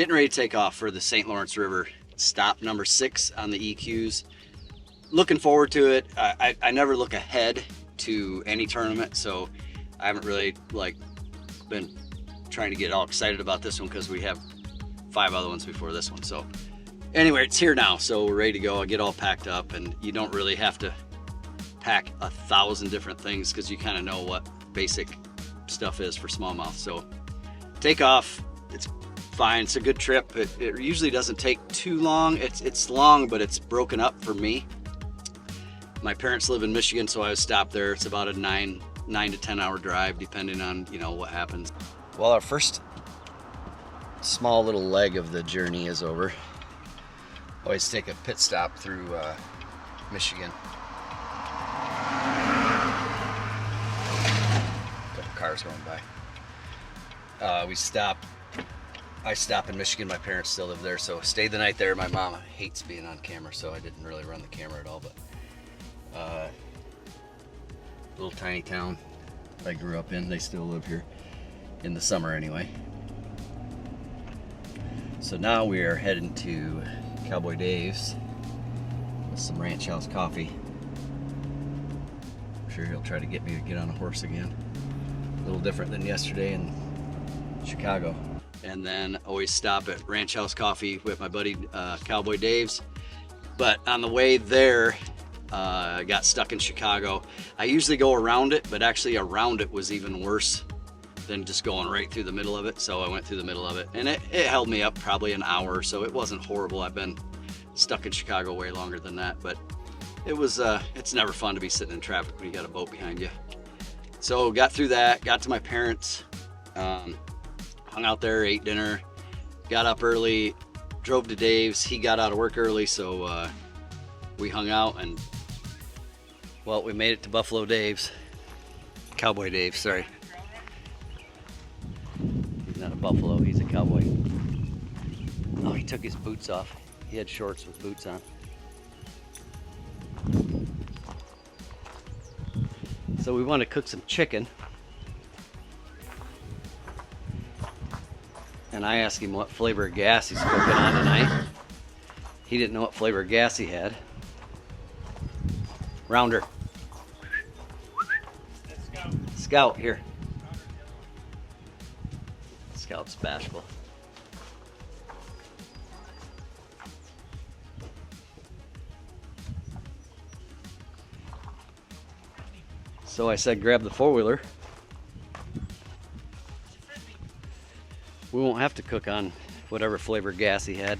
getting ready to take off for the St. Lawrence River. Stop number 6 on the EQs. Looking forward to it. I never look ahead to any tournament, so I haven't really been trying to get all excited about this one because we have 5 other ones before this one. So anyway, it's here now, so we're ready to go. I get all packed up, and you don't really have to pack 1,000 different things because you kind of know what basic stuff is for smallmouth. So take off. It's fine. It's a good trip. It usually doesn't take too long. It's long, but it's broken up for me. My parents live in Michigan, so I was stopped there. It's about a 9 to 10 hour drive, depending on, you know, what happens. Well, our first small little leg of the journey is over. Always take a pit stop through Michigan. Couple cars going by. I stop in Michigan. My parents still live there, so stayed the night there. My mom hates being on camera, so I didn't really run the camera at all. But little tiny town I grew up in. They still live here in the summer anyway. So now we are heading to Cowboy Dave's with some ranch house coffee. I'm sure he'll try to get me to get on a horse again. A little different than yesterday in Chicago. And then always stop at Ranch House Coffee with my buddy Cowboy Dave's. But on the way there, I got stuck in Chicago. I usually go around it, but actually around it was even worse than just going right through the middle of it. So I went through the middle of it, and it held me up probably an hour, so it wasn't horrible. I've been stuck in Chicago way longer than that, but it was it's never fun to be sitting in traffic when you got a boat behind you. So got through that, got to my parents, hung out there, ate dinner, got up early, drove to Dave's. He got out of work early, so we hung out, and well, we made it to Buffalo Dave's. Cowboy Dave's, sorry. He's not a buffalo, he's a cowboy. Oh, he took his boots off. He had shorts with boots on. So we want to cook some chicken. And I asked him what flavor of gas he's cooking on tonight. He didn't know what flavor of gas he had. Rounder. Scout, here. Scout's bashful. So I said grab the four-wheeler. We won't have to cook on whatever flavor gas he had.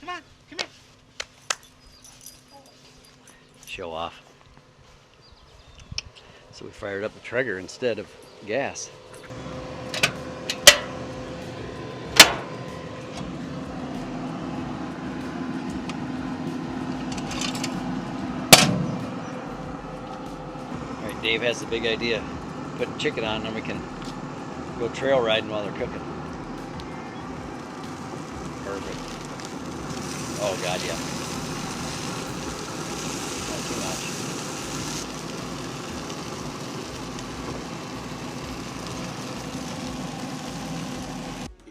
Come on, come here. Show off. So we fired up the Traeger instead of gas. Alright, Dave has the big idea. Put chicken on and then we can go trail riding while they're cooking. Perfect. Oh God, yeah. Not too much.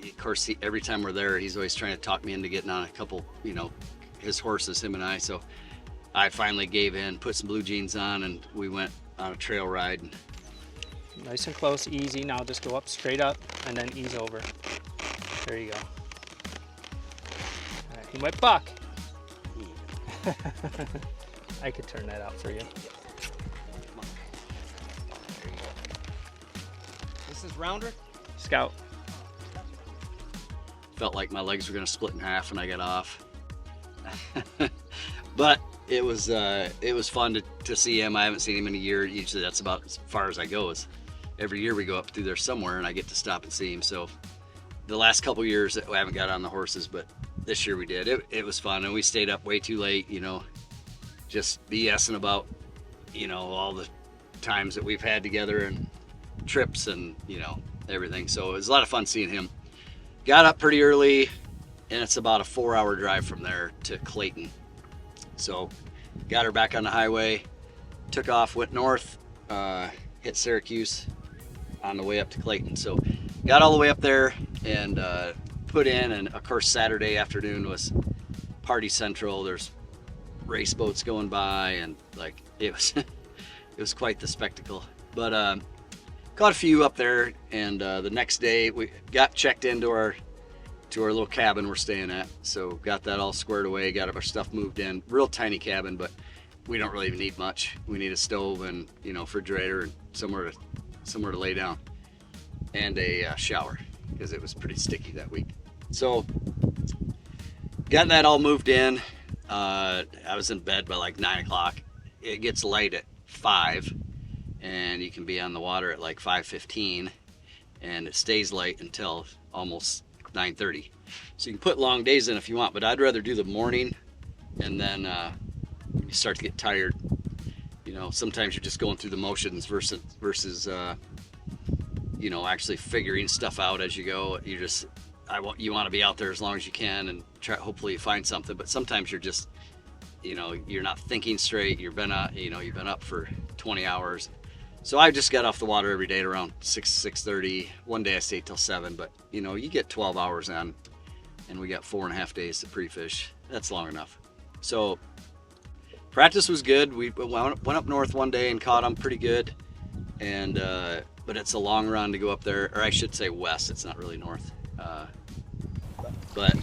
Of course, every time we're there, he's always trying to talk me into getting on a couple, you know, his horses, him and I. So I finally gave in, put some blue jeans on, and we went on a trail ride. Nice and close, easy. Now just go up, straight up, and then ease over. There you go. All right, he might buck. I could turn that out for you. Come on. There you go. This is Rounder? Scout. Felt like my legs were gonna split in half when I got off. But it was fun to see him. I haven't seen him in a year. Usually that's about as far as I go. Is every year we go up through there somewhere and I get to stop and see him. So the last couple years I haven't got on the horses, but this year we did. It was fun, and we stayed up way too late, you know, just BSing about, you know, all the times that we've had together and trips and, you know, everything. So it was a lot of fun seeing him. Got up pretty early, and it's about a 4-hour drive from there to Clayton. So got her back on the highway, took off, went north, hit Syracuse, on the way up to Clayton. So got all the way up there and put in, and of course Saturday afternoon was party central. There's race boats going by, and like it was it was quite the spectacle. But caught a few up there, and the next day we got checked into our little cabin we're staying at. So got that all squared away, got our stuff moved in. Real tiny cabin, but we don't really even need much. We need a stove and, you know, refrigerator and somewhere to lay down, and a shower, because it was pretty sticky that week. So got that all moved in. I was in bed by like 9 o'clock. It gets light at 5, and you can be on the water at like 5:15, and it stays light until almost 9:30. So you can put long days in if you want, but I'd rather do the morning, and then you start to get tired. You know, sometimes you're just going through the motions versus you know, actually figuring stuff out as you go. You want to be out there as long as you can and try, hopefully you find something. But sometimes you're just, you know, you're not thinking straight. You've been up for 20 hours. So I just got off the water every day at around 6:30. One day I stayed till 7, but you know, you get 12 hours on, and we got 4.5 days to pre-fish. That's long enough. So practice was good. We went up north one day and caught them pretty good, and but it's a long run to go up there, or I should say west. It's not really north. But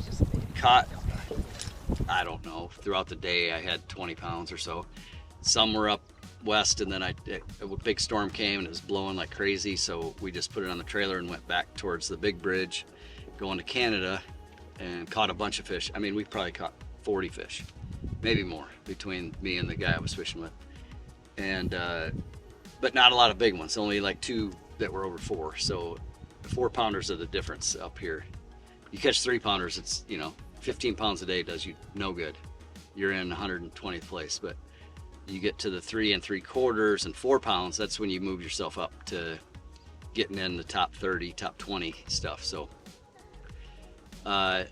caught, I don't know, throughout the day I had 20 pounds or so. Some were up west, and then a big storm came and it was blowing like crazy, so we just put it on the trailer and went back towards the big bridge going to Canada, and caught a bunch of fish. I mean, we probably caught 40 fish, maybe more, between me and the guy I was fishing with. And but not a lot of big ones, only like 2 that were over 4. So the 4-pounders are the difference up here. You catch 3-pounders, it's, you know, 15 pounds a day does you no good. You're in 120th place. But you get to the 3 3/4 and 4 pounds, that's when you move yourself up to getting in the top 30, top 20 stuff. So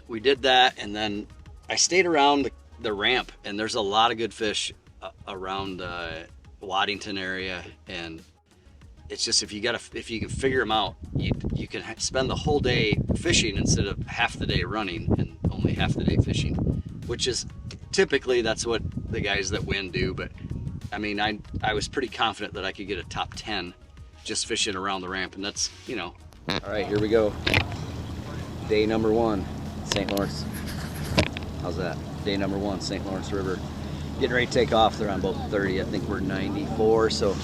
we did that, and then I stayed around the ramp, and there's a lot of good fish around the Waddington area, and it's just if you can figure them out, you can spend the whole day fishing instead of half the day running and only half the day fishing, which is typically that's what the guys that win do. But I mean, I was pretty confident that I could get a top 10 just fishing around the ramp, and that's, you know. All right, here we go. Day number 1, St. Lawrence. How's that? Day number 1, St. Lawrence River. Getting ready to take off. They're on boat 30. I think we're 94. So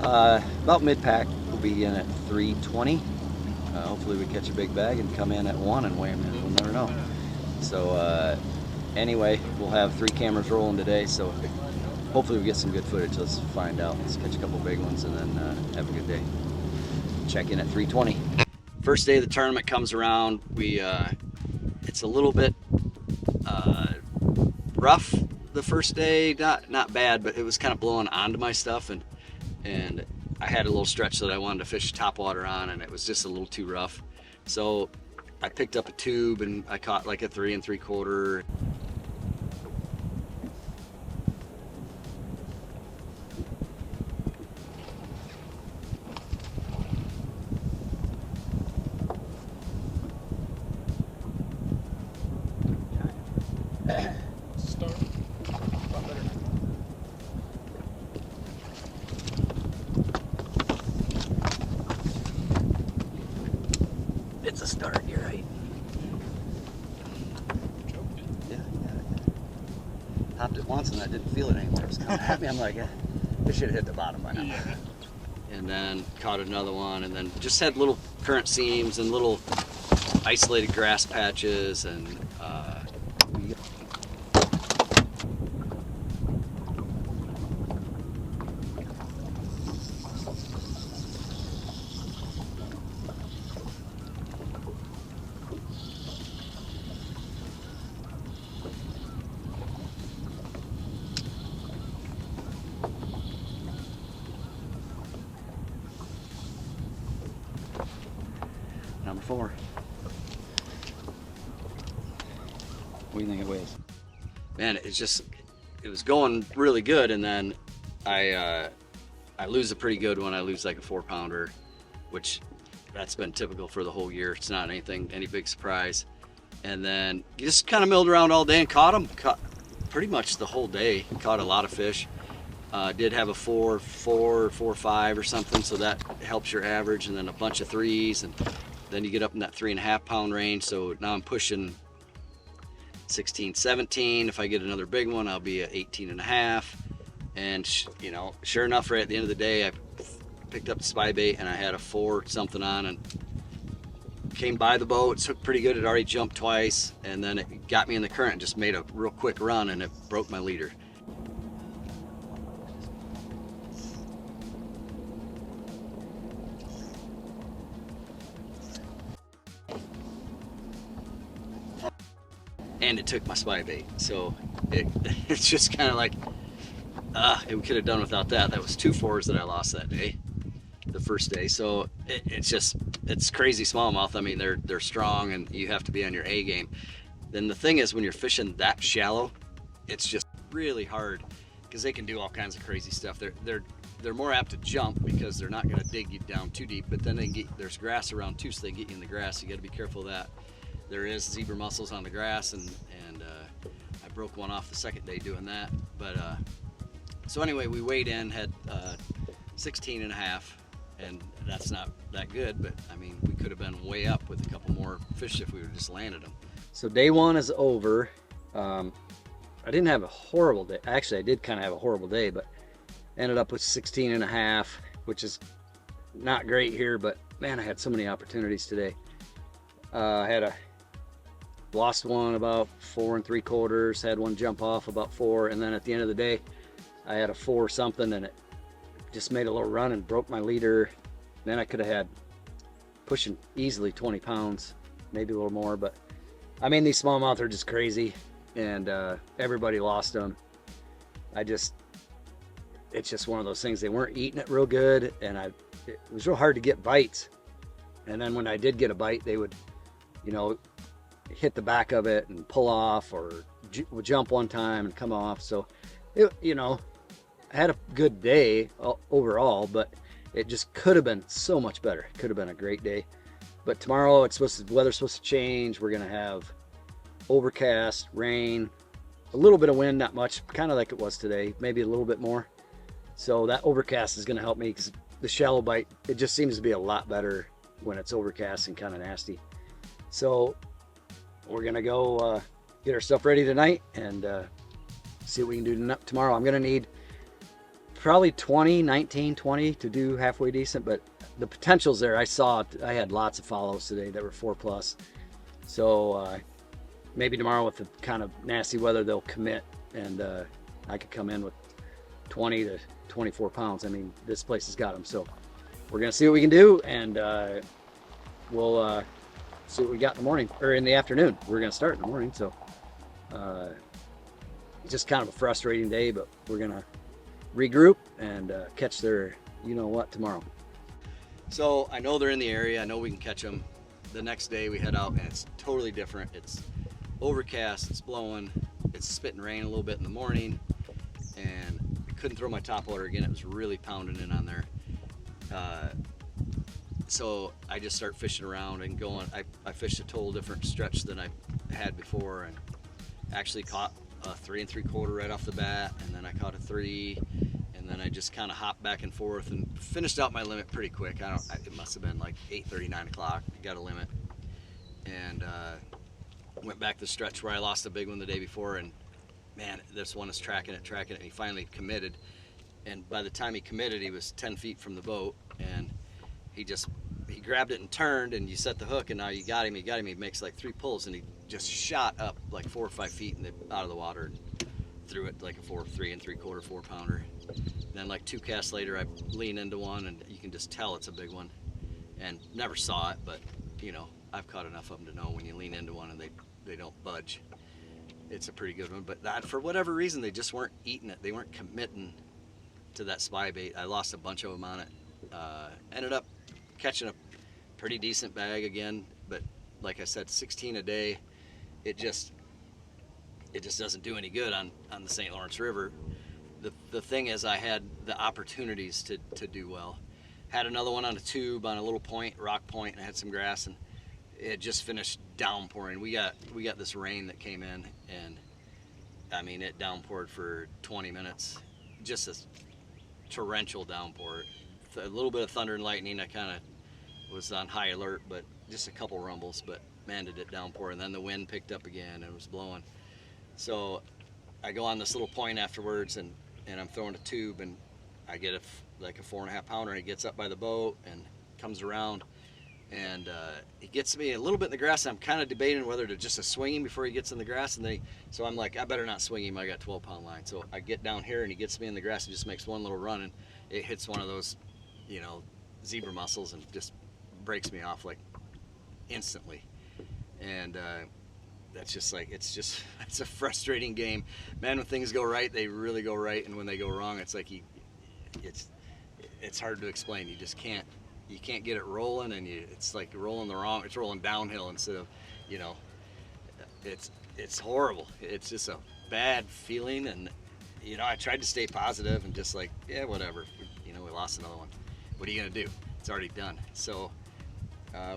about mid-pack, we'll be in at 3:20. Hopefully we catch a big bag and come in at 1 and weigh them in. We'll never know. So anyway, we'll have 3 cameras rolling today. So hopefully we get some good footage. Let's find out. Let's catch a couple big ones and then have a good day. Check in at 3:20. First day of the tournament comes around. It's a little bit rough the first day. Not bad, but it was kind of blowing onto my stuff, and I had a little stretch that I wanted to fish topwater on, and it was just a little too rough. So I picked up a tube and I caught like a 3 3/4. It's a start, you're right. Yeah. Popped it once and I didn't feel it anymore. It was coming at me. I'm like, this should have hit the bottom by now. Yeah. And then caught another one, and then just had little current seams and little isolated grass patches, and number 4. What do you think it weighs? Man, it was going really good, and then I lose a pretty good one. I lose like a 4-pounder, which that's been typical for the whole year. It's not any big surprise. And then you just kind of milled around all day and caught them. Caught pretty much the whole day. Caught a lot of fish. Did have a 4.4, 4.5 or something, so that helps your average, and then a bunch of 3s, and then you get up in that 3.5 pound range. So now I'm pushing 16, 17. If I get another big one, I'll be at 18.5. And you know, sure enough, right at the end of the day, I picked up the spy bait and I had a 4 something on, and came by the boat. It took pretty good. It already jumped twice, and then it got me in the current and just made a real quick run, and it broke my leader. And it took my spy bait, so it's just kind of like we could have done without that. That was 2 4s that I lost that day, the first day. So it's crazy smallmouth. I mean, they're strong, and you have to be on your A game. Then the thing is, when you're fishing that shallow, it's just really hard because they can do all kinds of crazy stuff. They're more apt to jump because they're not going to dig you down too deep, but then there's grass around too, so they get you in the grass. You got to be careful of that. There is zebra mussels on the grass, and I broke one off the second day doing that. But so anyway, we weighed in, had 16.5, and that's not that good, but I mean, we could have been way up with a couple more fish if we would have just landed them. So day 1 is over. I didn't have a horrible day. Actually, I did kind of have a horrible day, but ended up with 16.5, which is not great here, but man, I had so many opportunities today. I lost one about 4 3/4, had one jump off about 4, and then at the end of the day, I had a 4 something, and it just made a little run and broke my leader. Then I could have had pushing easily 20 pounds, maybe a little more, but I mean, these smallmouth are just crazy, and everybody lost them. It's just one of those things. They weren't eating it real good, and it was real hard to get bites. And then when I did get a bite, they would, you know, hit the back of it and pull off, or would jump one time and come off. So, you know, I had a good day overall, but it just could have been so much better. It could have been a great day. But tomorrow, weather's supposed to change. We're gonna have overcast, rain, a little bit of wind, not much, kind of like it was today, maybe a little bit more. So that overcast is gonna help me, because the shallow bite, it just seems to be a lot better when it's overcast and kind of nasty. So we're gonna go get our stuff ready tonight and see what we can do tomorrow. I'm gonna need probably 19, 20 to do halfway decent, but the potential's there. I had lots of follows today that were 4+. So maybe tomorrow with the kind of nasty weather, they'll commit, and I could come in with 20 to 24 pounds. I mean, this place has got them. So we're gonna see what we can do, and we'll see what we got in the morning, or in the afternoon. We're gonna start in the morning, so it's just kind of a frustrating day, but we're gonna regroup and catch their you-know-what tomorrow. So I know they're in the area. I know we can catch them. The next day we head out, and it's totally different. It's overcast, it's blowing, it's spitting rain a little bit in the morning, and I couldn't throw my topwater again. It was really pounding in on there. So I just start fishing around and going. I fished a total different stretch than I had before, and actually caught a 3 3/4 right off the bat, and then I caught a 3, and then I just kind of hopped back and forth and finished out my limit pretty quick. It must have been like 8:30, 9 o'clock. Got a limit, and went back to the stretch where I lost a big one the day before, and man, this one is tracking it, and he finally committed. And by the time he committed, he was 10 feet from the boat, and he grabbed it and turned, and you set the hook, and now you got him. He makes like 3 pulls, and he just shot up like 4 or 5 feet out of the water and threw it like a 3 3/4, 4 pounder. Then like 2 casts later, I lean into one, and you can just tell it's a big one, and never saw it, but you know, I've caught enough of them to know when you lean into one and they don't budge, it's a pretty good one. But for whatever reason, they just weren't eating it. They weren't committing to that spy bait. I lost a bunch of them on it. Ended up catching a pretty decent bag again, but like I said, 16 a day, it just doesn't do any good on the St. Lawrence River. The thing is, I had the opportunities to do well. Had another one on a tube on a little point, rock point, and I had some grass, and it just finished downpouring. We got this rain that came in, and I mean, it downpoured for 20 minutes, just a torrential downpour. A little bit of thunder and lightning. I kind of was on high alert, but just a couple rumbles, but man, did it downpour. And then the wind picked up again and it was blowing. So I go on this little point afterwards, and I'm throwing a tube, and I get like a 4.5 pounder, and he gets up by the boat and comes around, and he gets me a little bit in the grass. I'm kind of debating whether to just swing him before he gets in the grass, and then so I'm like, I better not swing him. I got 12-pound line. So I get down here, and he gets me in the grass and just makes one little run, and it hits one of those, you know, zebra mussels, and just breaks me off like instantly. And that's just like, it's a frustrating game, man. When things go right, they really go right, and when they go wrong, it's like it's hard to explain. You just can't get it rolling, and it's like rolling it's rolling downhill instead of, you know, it's horrible. It's just a bad feeling, and you know, I tried to stay positive and just like, yeah, whatever, you know, we lost another one. What are you gonna do? It's already done. So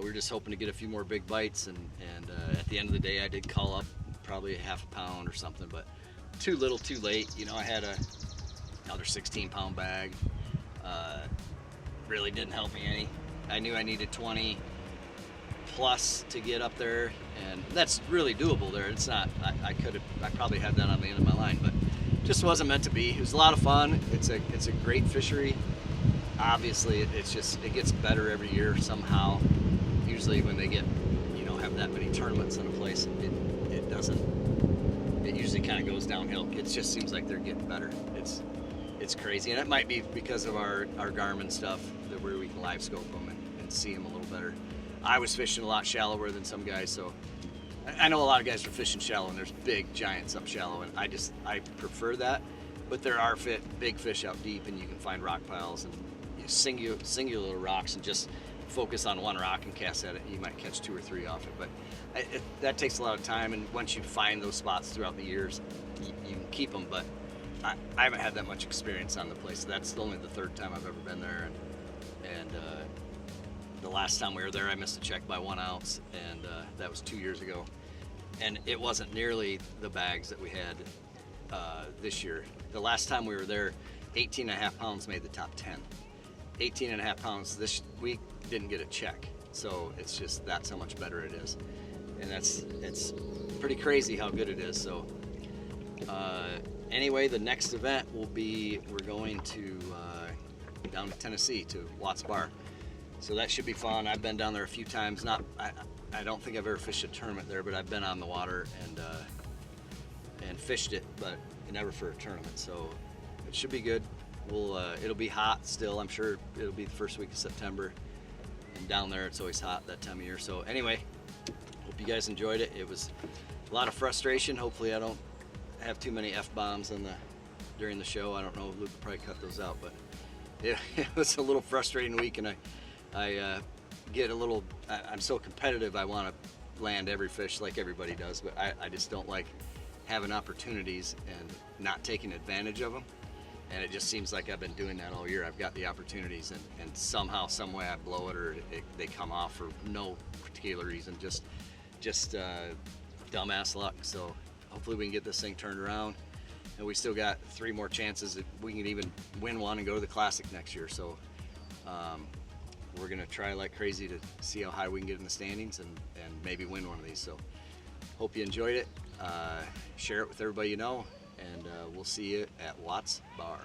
we're just hoping to get a few more big bites, and at the end of the day, I did call up probably a half a pound or something, but too little, too late. You know, I had another 16-pound bag. Really didn't help me any. I knew I needed 20 plus to get up there, and that's really doable there. It's not, I probably had that on the end of my line, but just wasn't meant to be. It was a lot of fun. It's a great fishery. Obviously, it gets better every year somehow. Usually when they get, you know, have that many tournaments in a place, it doesn't, it usually kind of goes downhill. It just seems like they're getting better. It's crazy, and it might be because of our Garmin stuff, where we can live scope them and see them a little better. I was fishing a lot shallower than some guys, so I know a lot of guys are fishing shallow, and there's big giants up shallow, and I prefer that. But there are big fish out deep, and you can find rock piles and singular rocks, and just focus on one rock and cast at it. You might catch 2 or 3 off it, but that takes a lot of time. And once you find those spots throughout the years, you can keep them. But I haven't had that much experience on the place. That's only the 3rd time I've ever been there, and the last time we were there, I missed a check by 1 ounce, and that was 2 years ago. And it wasn't nearly the bags that we had this year. The last time we were there, 18.5 pounds made the top 10. 18.5 pounds this week didn't get a check. So that's how much better it is. And it's pretty crazy how good it is. So anyway, the next event will be, we're going to down to Tennessee to Watts Bar. So that should be fun. I've been down there a few times. I don't think I've ever fished a tournament there, but I've been on the water and fished it, but never for a tournament. So it should be good. It'll be hot still. I'm sure it'll be the first week of September, and down there it's always hot that time of year. So anyway, hope you guys enjoyed it. It was a lot of frustration. Hopefully I don't have too many F-bombs during the show. I don't know, Luke will probably cut those out, but it was a little frustrating week, and I get a little, I'm so competitive. I want to land every fish like everybody does, but I just don't like having opportunities and not taking advantage of them. And it just seems like I've been doing that all year. I've got the opportunities, and somehow, some way I blow it, or they come off for no particular reason, just dumbass luck. So hopefully we can get this thing turned around, and we still got 3 more chances that we can even win one and go to the Classic next year. So we're gonna try like crazy to see how high we can get in the standings, and maybe win one of these. So hope you enjoyed it. Share it with everybody you know, and we'll see you at Watts Bar.